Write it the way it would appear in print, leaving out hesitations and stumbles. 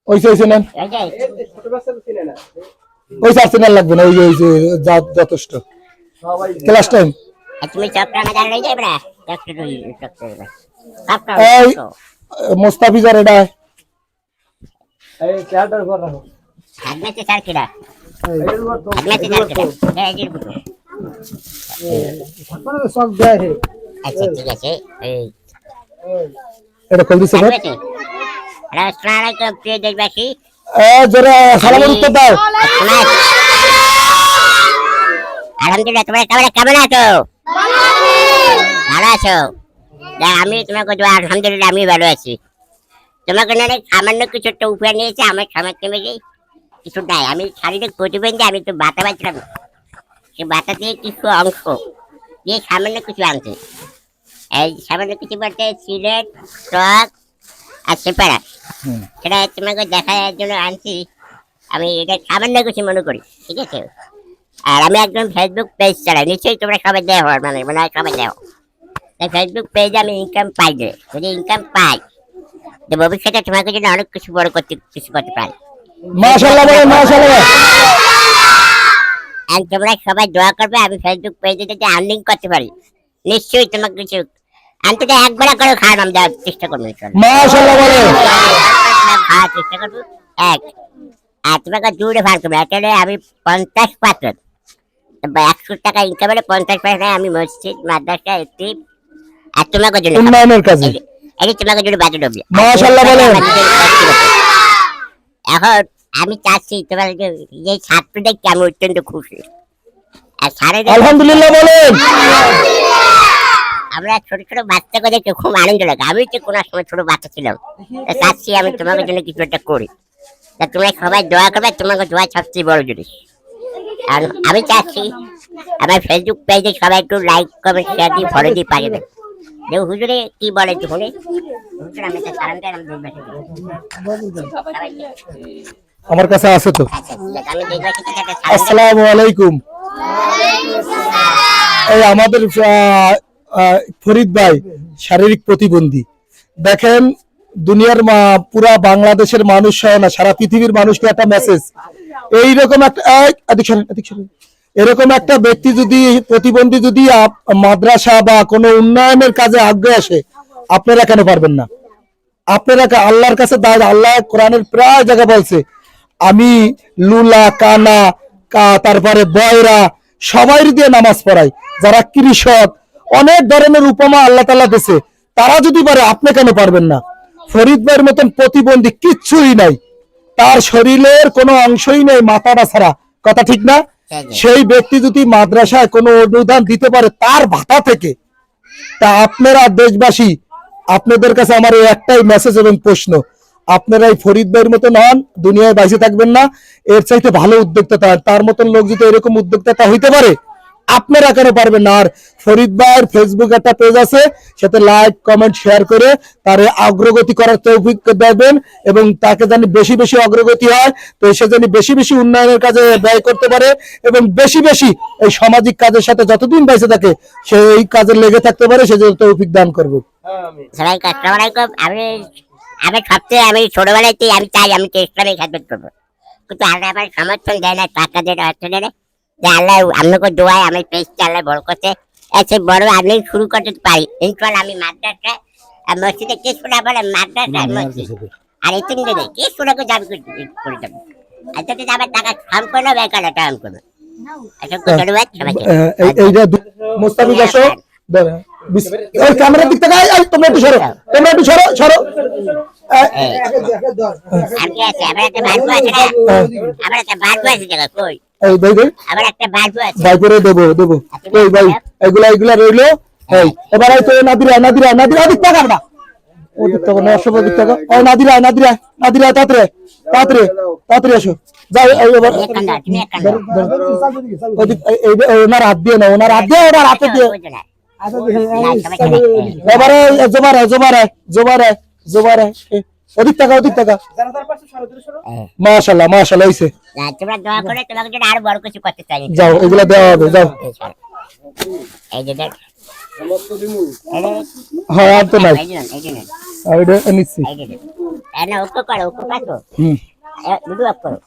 ওই নেন, ওই আর্সেনাল লাগবে না, ওই যে যথেষ্ট ক্লাস টাইম। মোস্তাফিজার এটা এটা কল দিছে প্রিয় দেশবাসী, সালামের উত্তর দাও। আলহামদুলিল্লাহ, তোমরা কেমন আছো? ভালো আছো? আমি তোমাকে আলহামদুলিল্লাহ আমি ভালো আছি। তোমাকে সামান্য কিছু একটা উপহার নিয়েছে, আমার সামর্থ্য মেঝে কিছু নাই। আমি শারীরিক প্রতিবন্ধী, আমি তো বাতা পাচ্ছিলাম, সে বাতা দিয়ে কিছু অংশ দিয়ে সামান্য কিছু আনছে। এই সামান্য কিছু বলতে সিলেট, টক আর সেপারা, সেটা তোমাকে দেখার জন্য আনছি। আমি এটা সামান্য কিছু মনে করি, ঠিক আছে? আর আমি একজন ফেসবুক পেজ চালাই, নিশ্চয়ই তোমরা সবাই দেওয়া মানে সবাই দেওয়া। তাই ফেসবুক পেজে আমি ইনকাম পাই, যদি ইনকাম পাই তো ভবিষ্যতে তোমাকে জন্য অনেক কিছু বড় কিছু করতে পারি। মাশাআল্লাহ বলেন, মাশাআল্লাহ। আর তোমরা সবাই দোয়া করবে আমি ফেসবুক পেজে যদি আর্নিং করতে পারি, নিশ্চয়ই তোমাকে কিছু অন্তত একবার করে খাওয়ার নাম দেওয়ার চেষ্টা করবো। মাশাআল্লাহ বলেন, খাওয়ার চেষ্টা করবো। এক, আর তোমাকে জুড়ে ভাগ করবো। এটা আমি 50% 100 টাকা ইনকাম হলে 50% আমি মসজিদ, মাদ্রাসা, একটি আর তোমাকে জন্য উন্নয়নের কাজে, এই তোমাকে জন্য বাজেট হবে। মাশাআল্লাহ বলেন। এখন আমি চাচ্ছি তোমার যে ছাত্রদের আমি অত্যন্ত খুশি। আর আলহামদুলিল্লাহ বলেন। আমরা ছোট ছোট বাচ্চাকে দেখে খুব আনন্দ লাগে। আমি তো কোনো সময় ছোট বাচ্চা ছিলাম, চাচ্ছি আমি তোমাকে জন্য কিছু একটা করি। তা তোমরা সবাই দোয়া করবে, তোমাকে দোয়া সবচেয়ে বড় জিনিস। আর আমি চাচ্ছি আমার ফেসবুক পেজে সবাই একটু লাইক কমেন্ট শেয়ার দিয়ে ফলো দিয়ে পাঠিয়ে দেবে। দেখো হুজুরে কি বলে একটু শুনে। আমার কাছে আছে তো। আসসালামু আলাইকুম। এই আমাদের ফরিদ ভাই শারীরিক প্রতিবন্ধী। দেখেন দুনিয়ার পুরা বাংলাদেশের মানুষ সহ না, সারা পৃথিবীর মানুষকে একটা মেসেজ, এইরকম একটা এরকম একটা ব্যক্তি যদি প্রতিবন্ধী যদি মাদ্রাসা বা কোনো উন্নয়নের কাজে আগ্রহ আসে, আপনারা কেন পারবেন না? আপনারা আল্লাহর কাছে আল্লাহ কোরআনের প্রায় জায়গা বলছে, আমি লুলা কানা তারপরে বয়রা সবাই দিয়ে নামাজ পড়াই। যারা কৃষক, অনেক ধরনের উপমা আল্লাহ তাআলা দিয়েছে, তারা যদি পারে আপনি কেন পারবেন না? ফরিদ ভাইয়ের মতন প্রতিবন্ধী কিচ্ছুই নাই, তার শরীরের কোনো অংশই নেই মাথাটা ছাড়া, কথা ঠিক না? সেই ব্যক্তি যদি মাদ্রাসায় কোনো অনুদান দিতে পারে তার ভাতা থেকে, তা আপনারা দেশবাসী, আপনাদের কাছে আমার একটাই মেসেজ এবং প্রশ্ন, আপনারা এই ফরিদ ভাইয়ের মতন হন, দুনিয়ায় বাইসে থাকবেন না। এর চাইতে ভালো উদ্যোক্তা, তার মতন লোক যদি এরকম উদ্যোক্তা হইতে পারে, আপনারা কেন পারবেন না? আর ফরিদ ভাইয়ের ফেসবুক একটা পেজ আছে, সাথে লাইক কমেন্ট শেয়ার করে তার অগ্রগতি করার তৌফিক দেবেন, এবং তাকে জানি বেশি বেশি অগ্রগতি হয়, তো সে জানি বেশি বেশি উন্নয়নের কাজে ব্যয় করতে পারে, এবং বেশি বেশি এই সামাজিক কাজের সাথে যতদিন বেঁচে থাকে সে এই কাজে লেগে থাকতে পারে, সে জন্য তৌফিক দান করবো। আমি সবচেয়ে আমি ছোটবেলাতেই আমি চাই আমি ইসলামে খেদমত করবো, কিন্তু আল্লাহ আমার সমর্থন দেয় না, টাকা দেয় না, অর্থ দেয় না। যে আল্লাহ আপনাকে দোয়ায় আমি পেজটা আল্লাহ বড় করতে, এসে বড় আমি শুরু করতে পারি। ইনশাআল্লাহ আমি মাদ্রাসা মসজিদে কিছুটা বলে মাদ্রাসা মসজিদ আর এতিম দেবে কিছুটাকে দাবি করে দেবো। আচ্ছা যদি আবার টাকা ফার্ম করলে বেকার টার্ম করবে। ধন্যবাদ সবাইকে। মুস্তাফিজ আসো, ক্যামেরার দিক থেকে তোমরা একটু সরো, তোমরা একটু সরো সরো। এগুলা রইলো। এবার নাদিরা নাদিরা নাদিরা দিক টাকা না, ওদিক টাকা 950 টাকা। নাদিরা নাদিরা নাদিরা তাড়াতাড়ি তাড়াতাড়ি তাড়াতাড়ি আসো, যাও। এবার ওনার হাত দিয়ে না, ওনার হাত দিয়ে, ওনার হাতে দিয়ে। এবারে জোবারে জোবারে জোবারে জোবারে অধিক টাকা অধিক টাকা। মাশাআল্লাহ মাশাআল্লাহ হইছে। তোমরা দোয়া করে তোমাকে আরো বড় কিছু করতে চাই। যাও এগুলা দেওয়া হবে, যাও। এই যে দেখ হ্যাঁ আর তো নাই এই যে নেন আর এটা নিচ্ছি এই যে দেখ না ওকে করো ওকে কাটো হুম দুটো অফ করো